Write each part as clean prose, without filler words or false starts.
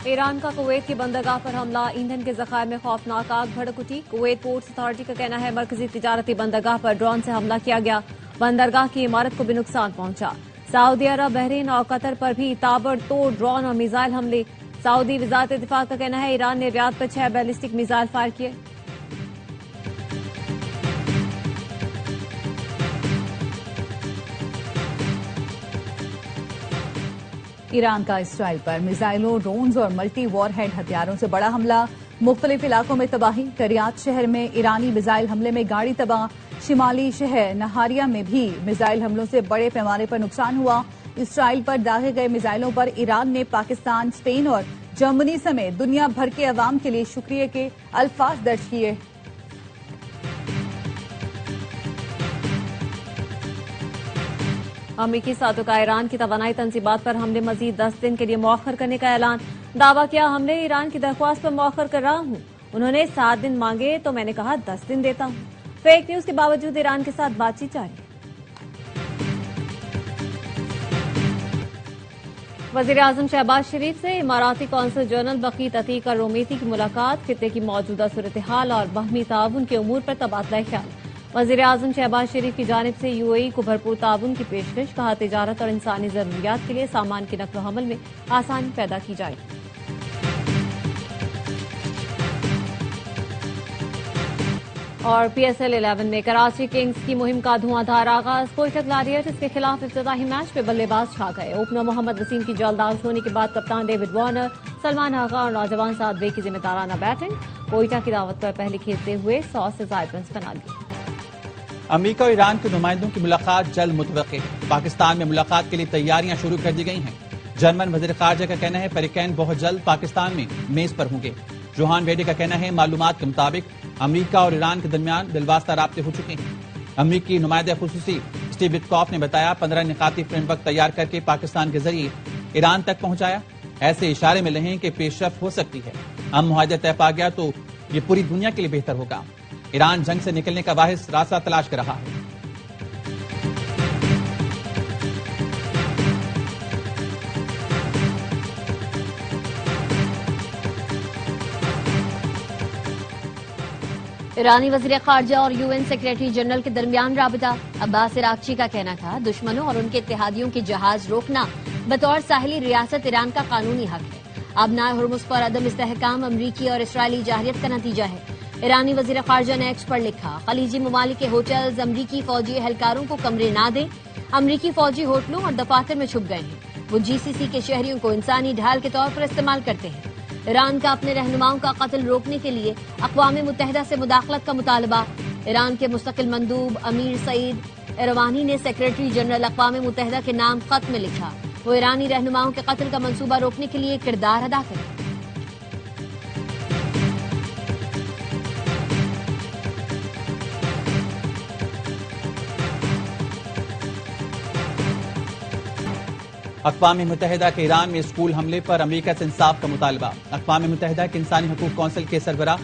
ایران کا کویت کی بندرگاہ پر حملہ، ایندھن کے ذخائر میں خوفناک آگ بھڑک اٹھی۔ کویت پورٹس اتھارٹی کا کہنا ہے مرکزی تجارتی بندرگاہ پر ڈرون سے حملہ کیا گیا، بندرگاہ کی عمارت کو بھی نقصان پہنچا۔ سعودی عرب، بحرین اور قطر پر بھی تابڑ توڑ ڈرون اور میزائل حملے۔ سعودی وزارت دفاع کا کہنا ہے ایران نے ریاض پر 6 بیلسٹک میزائل فائر کیے۔ ایران کا اسرائیل پر میزائلوں، ڈرونز اور ملٹی وار ہیڈ ہتھیاروں سے بڑا حملہ، مختلف علاقوں میں تباہی۔ کریات شہر میں ایرانی میزائل حملے میں گاڑی تباہ، شمالی شہر نہاریہ میں بھی میزائل حملوں سے بڑے پیمانے پر نقصان ہوا۔ اسرائیل پر داغے گئے میزائلوں پر ایران نے پاکستان، اسپین اور جرمنی سمیت دنیا بھر کے عوام کے لیے شکریہ کے الفاظ درج کیے۔ امریکی ساتوں کا ایران کی توانائی تنصیبات پر حملے مزید 10 دن کے لیے مؤخر کرنے کا اعلان۔ دعویٰ کیا حملے ایران کی درخواست پر مؤخر کر رہا ہوں، انہوں نے 7 دن مانگے تو میں نے کہا 10 دن دیتا ہوں۔ فیک نیوز کے باوجود ایران کے ساتھ بات چیت جاری ہے۔ وزیراعظم شہباز شریف سے اماراتی قونصل جنرل بقیت عتیق الرومیتی کی ملاقات، خطے کی موجودہ صورتحال اور باہمی تعاون کے امور پر تبادلہ خیال۔ وزیراعظم شہباز شریف کی جانب سے یو اے ای کو بھرپور تعاون کی پیشکش، کہا تجارت اور انسانی ضروریات کے لیے سامان کی نقل و حمل میں آسانی پیدا کی جائے۔ اور پی ایس ایل 11 میں کراچی کنگز کی مہم کا دھواں دھار آغاز، کوئٹہ گلیڈیٹرز کے خلاف افتتاحی میچ میں بلے باز چھا گئے۔ اوپنر محمد وسیم کی جلد آؤٹ ہونے کے بعد کپتان ڈیوڈ وارنر، سلمان آغا اور نوجوان سعد کی ذمہ دارانہ بیٹنگ، کوئٹہ کی دعوت پر پہلے کھیلتے ہوئے 100 سے زائد رنز بنا لیے۔ امریکہ اور ایران کے نمائندوں کی ملاقات جلد متوقع ہے۔ پاکستان میں ملاقات کے لیے تیاریاں شروع کر دی گئی ہیں۔ جرمن وزیر خارجہ کا کہنا ہے فریقین بہت جلد پاکستان میں میز پر ہوں گے۔ جوہان ویڈے کا کہنا ہے معلومات کے مطابق امریکہ اور ایران کے درمیان بالواسطہ رابطے ہو چکے ہیں۔ امریکی نمائندہ خصوصی اسٹیو وٹکاف نے بتایا 15 نکاتی فریم ورک تیار کر کے پاکستان کے ذریعے ایران تک پہنچایا۔ ایسے اشارے ملے ہیں کہ پیش رفت ہو سکتی ہے۔ معاہدہ طے پا گیا تو یہ پوری دنیا کے لیے بہتر ہوگا۔ ایران جنگ سے نکلنے کا واحد راستہ تلاش کر رہا ہے۔ ایرانی وزیر خارجہ اور یو این سیکریٹری جنرل کے درمیان رابطہ، عباس عراقچی کا کہنا تھا دشمنوں اور ان کے اتحادیوں کے جہاز روکنا بطور ساحلی ریاست ایران کا قانونی حق ہے۔ آبنائے ہرمز پر عدم استحکام امریکی اور اسرائیلی جارحیت کا نتیجہ ہے۔ ایرانی وزیر خارجہ نے ایکس پر لکھا، خلیجی ممالک کے ہوٹلز امریکی فوجی اہلکاروں کو کمرے نہ دیں۔ امریکی فوجی ہوٹلوں اور دفاتر میں چھپ گئے ہیں۔ وہ جی سی سی کے شہریوں کو انسانی ڈھال کے طور پر استعمال کرتے ہیں۔ ایران کا اپنے رہنماؤں کا قتل روکنے کے لیے اقوام متحدہ سے مداخلت کا مطالبہ۔ ایران کے مستقل مندوب امیر سعید ایروانی نے سیکریٹری جنرل اقوام متحدہ کے نام خط میں لکھا وہ ایرانی رہنماؤں کے قتل کا منصوبہ روکنے کے لیے کردار ادا کریں۔ اقوام متحدہ کے ایران میں اسکول حملے پر امریکہ سے انصاف کا مطالبہ۔ اقوام متحدہ کے انسانی حقوق کونسل کے سربراہ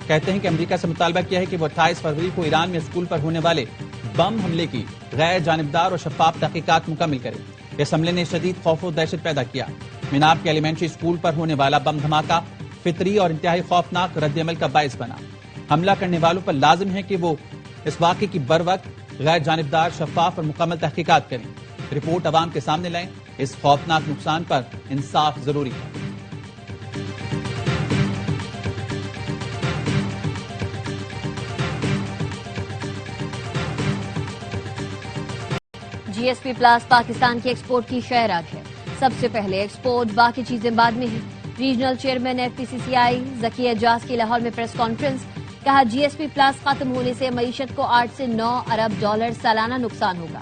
کہتے ہیں کہ امریکہ سے مطالبہ کیا ہے کہ وہ 28 فروری کو ایران میں اسکول پر ہونے والے بم حملے کی غیر جانبدار اور شفاف تحقیقات مکمل کرے۔ اس حملے نے شدید خوف و دہشت پیدا کیا۔ میناب کے ایلیمنٹری اسکول پر ہونے والا بم دھماکہ فطری اور انتہائی خوفناک رد عمل کا باعث بنا۔ حملہ کرنے والوں پر لازم ہے کہ وہ اس واقعے کی بروقت غیر جانبدار، شفاف اور مکمل تحقیقات کریں، رپورٹ عوام کے سامنے لائیں۔ اس خوفناک نقصان پر انصاف ضروری ہے۔ جی ایس پی پلس پاکستان کی ایکسپورٹ کی شہرگ ہے۔ سب سے پہلے ایکسپورٹ، باقی چیزیں بعد میں ہیں۔ ریجنل چیئرمین ایف پی سی سی آئی ذکی اعجاز کی لاہور میں پریس کانفرنس، کہا جی ایس پی پلس ختم ہونے سے معیشت کو 8 سے 9 ارب ڈالر سالانہ نقصان ہوگا۔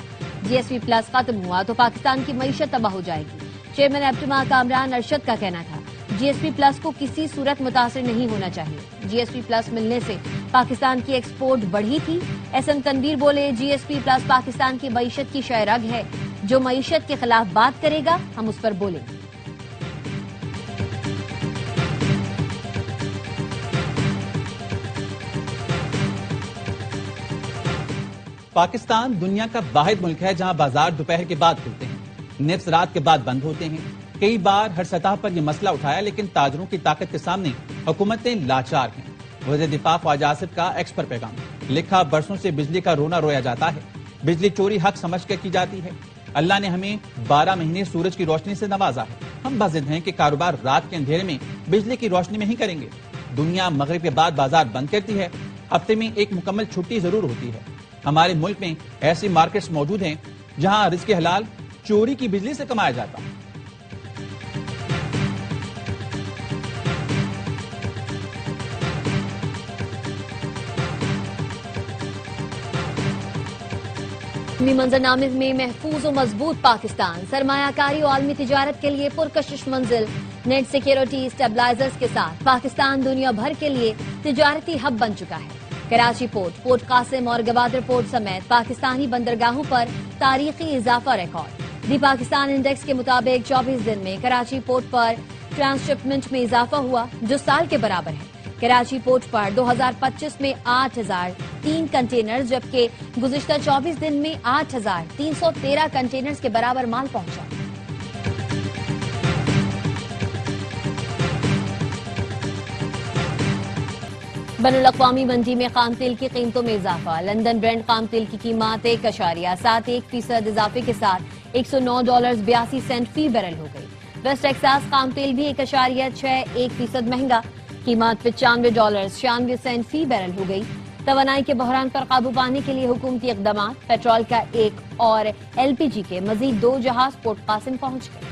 جی ایس پی پلس ختم ہوا تو پاکستان کی معیشت تباہ ہو جائے گی۔ چیئرمین ایپٹما کامران ارشد کا کہنا تھا جی ایس پی پلس کو کسی صورت متاثر نہیں ہونا چاہیے۔ جی ایس پی پلس ملنے سے پاکستان کی ایکسپورٹ بڑھی تھی۔ ایس ایم تنویر بولے جی ایس پی پلس پاکستان کی معیشت کی شہرگ ہے، جو معیشت کے خلاف بات کرے گا ہم اس پر بولیں گے۔ پاکستان دنیا کا واحد ملک ہے جہاں بازار دوپہر کے بعد کھلتے ہیں، نفس رات کے بعد بند ہوتے ہیں۔ کئی بار ہر سطح پر یہ مسئلہ اٹھایا، لیکن تاجروں کی طاقت کے سامنے حکومتیں لاچار ہیں۔ وزیر دفاع خواجہ آصف کا ایکس پر پیغام، لکھا برسوں سے بجلی کا رونا رویا جاتا ہے، بجلی چوری حق سمجھ کر کی جاتی ہے۔ اللہ نے ہمیں 12 مہینے سورج کی روشنی سے نوازا ہے، ہم باضد ہیں کہ کاروبار رات کے اندھیرے میں بجلی کی روشنی میں ہی کریں گے۔ دنیا مغرب کے بعد بازار بند کرتی ہے، ہفتے میں ایک مکمل چھٹی ضرور ہوتی ہے۔ ہمارے ملک میں ایسی مارکیٹس موجود ہیں جہاں رزق حلال چوری کی بجلی سے کمایا جاتا ہے۔ منظرنامے میں محفوظ و مضبوط پاکستان، سرمایہ کاری اور عالمی تجارت کے لیے پرکشش منزل، نیٹ سیکیورٹی اسٹیبلائزرز کے ساتھ پاکستان دنیا بھر کے لیے تجارتی ہب بن چکا ہے۔ کراچی پورٹ، پورٹ قاسم اور گوادر پورٹ سمیت پاکستانی بندرگاہوں پر تاریخی اضافہ ریکارڈ۔ دی پاکستان انڈیکس کے مطابق 24 دن میں کراچی پورٹ پر ٹرانسشپمنٹ میں اضافہ ہوا، جو سال کے برابر ہے۔ کراچی پورٹ پر 2025 میں 8003 کنٹینرز، جبکہ گزشتہ 24 دن میں 8313 کنٹینرز کے برابر مال پہنچا۔ بین الاقوامی منڈی میں خام تیل کی قیمتوں میں اضافہ، لندن برینڈ خام تیل کی قیمت 1.71% اضافے کے ساتھ $109.82 فی بیرل ہو گئی۔ ویسٹ ٹیکساس خام تیل بھی 1.61% مہنگا، قیمت $95.96 فی بیرل ہو گئی۔ توانائی کے بحران پر قابو پانے کے لیے حکومتی اقدامات، پیٹرول کا ایک اور LPG کے مزید 2 جہاز پورٹ قاسم پہنچ گئے۔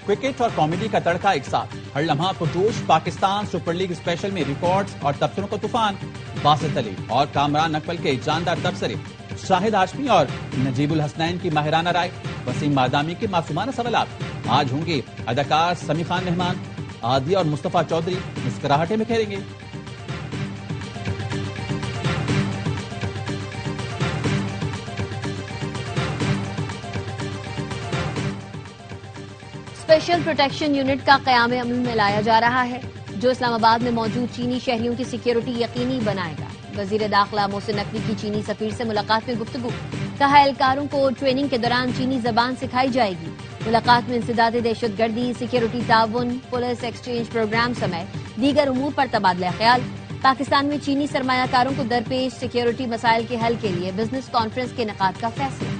کرکٹ اور کامیڈی کا تڑکا ایک ساتھ، ہر لمحہ پرجوش۔ پاکستان سپر لیگ اسپیشل میں ریکارڈز اور تبصروں کا طوفان، باسط علی اور کامران اکمل کے جاندار تبصرے، شاہد ہاشمی اور نجیب الحسنین کی ماہرانہ رائے، وسیم بادامی کے معصومانہ سوالات۔ آج ہوں گے اداکار سمی خان مہمان، عادی اور مصطفیٰ چودھری مسکراہٹیں بکھیریں گے۔ اسپیشل پروٹیکشن یونٹ کا قیام عمل میں لایا جا رہا ہے، جو اسلام آباد میں موجود چینی شہریوں کی سیکیورٹی یقینی بنائے گا۔ وزیر داخلہ محسن نقوی کی چینی سفیر سے ملاقات میں گفتگو، کہا اہلکاروں کو ٹریننگ کے دوران چینی زبان سکھائی جائے گی۔ ملاقات میں انسداد دہشت گردی، سیکیورٹی تعاون، پولیس ایکسچینج پروگرام سمیت دیگر امور پر تبادلہ خیال۔ پاکستان میں چینی سرمایہ کاروں کو درپیش سیکیورٹی مسائل کے حل کے لیے بزنس کانفرنس کے انعقاد کا فیصلہ۔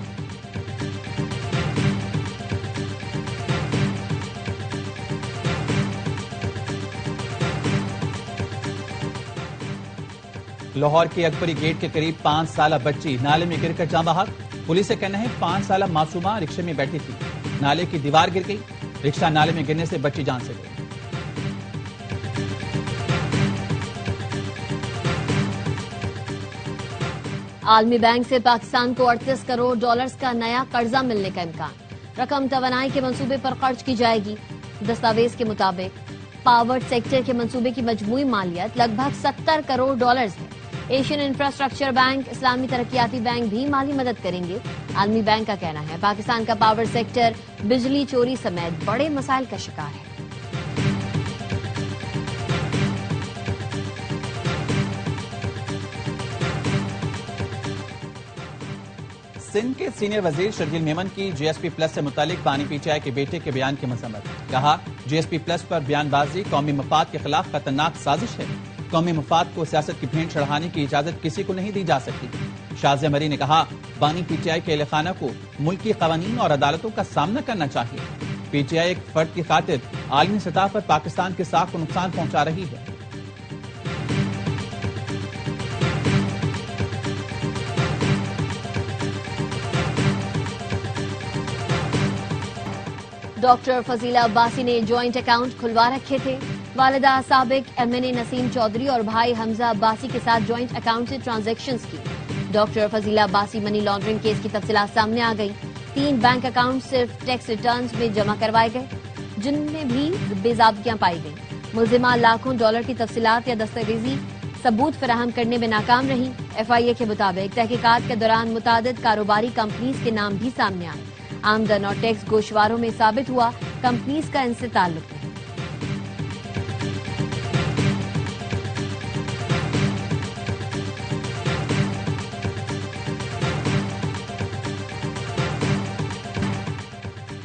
لاہور کے اکبری گیٹ کے قریب 5 سالہ بچی نالے میں گر کر جاں بحق، پولیس کا کہنا ہے 5 سالہ معصومہ رکشے میں بیٹھی تھی، نالے کی دیوار گر گئی، رکشہ نالے میں گرنے سے بچی جان سے گئی۔ عالمی بینک سے پاکستان کو $38 کروڑ کا نیا قرضہ ملنے کا امکان، رقم توانائی کے منصوبے پر خرچ کی جائے گی۔ دستاویز کے مطابق پاور سیکٹر کے منصوبے کی مجموعی مالیت لگ بھگ $70 کروڑ ہے۔ ایشین انفراسٹرکچر بینک، اسلامی ترقیاتی بینک بھی مالی مدد کریں گے۔ عالمی بینک کا کہنا ہے پاکستان کا پاور سیکٹر بجلی چوری سمیت بڑے مسائل کا شکار ہے۔ سندھ کے سینئر وزیر شرجیل میمن کی GSP پلس سے متعلق بانی PTI کے بیٹے کے بیان کی مذمت، کہا GSP پلس پر بیان بازی قومی مفاد کے خلاف خطرناک سازش ہے، قومی مفاد کو سیاست کی بھینٹ چڑھانے کی اجازت کسی کو نہیں دی جا سکتی۔ شازیہ مری نے کہا بانی PTI کے اہل خانہ کو ملکی قوانین اور عدالتوں کا سامنا کرنا چاہیے۔ PTI ایک فرد کی خاطر عالمی سطح پر پاکستان کے ساکھ کو نقصان پہنچا رہی ہے۔ ڈاکٹر فضیلہ عباسی نے جوائنٹ اکاؤنٹ کھلوا رکھے تھے۔ والدہ سابق MNA نسیم چودھری اور بھائی حمزہ عباسی کے ساتھ جوائنٹ اکاؤنٹ سے ٹرانزیکشنز کی۔ Doctor Fazila Abbasi money laundering case کی تفصیلات سامنے آ گئی۔ 3 بینک اکاؤنٹ صرف ٹیکس ریٹرنز میں جمع کروائے گئے، جن میں بھی بے ضابطگیاں پائی گئیں۔ ملزمہ لاکھوں ڈالر کی تفصیلات یا دستاویزی ثبوت فراہم کرنے میں ناکام رہی۔ FIA کے مطابق تحقیقات کے دوران متعدد کاروباری کمپنیز کے نام بھی سامنے آئے۔ آمدن اور ٹیکس گوشواروں میں ثابت ہوا کمپنیز کا ان سے تعلق نہیں۔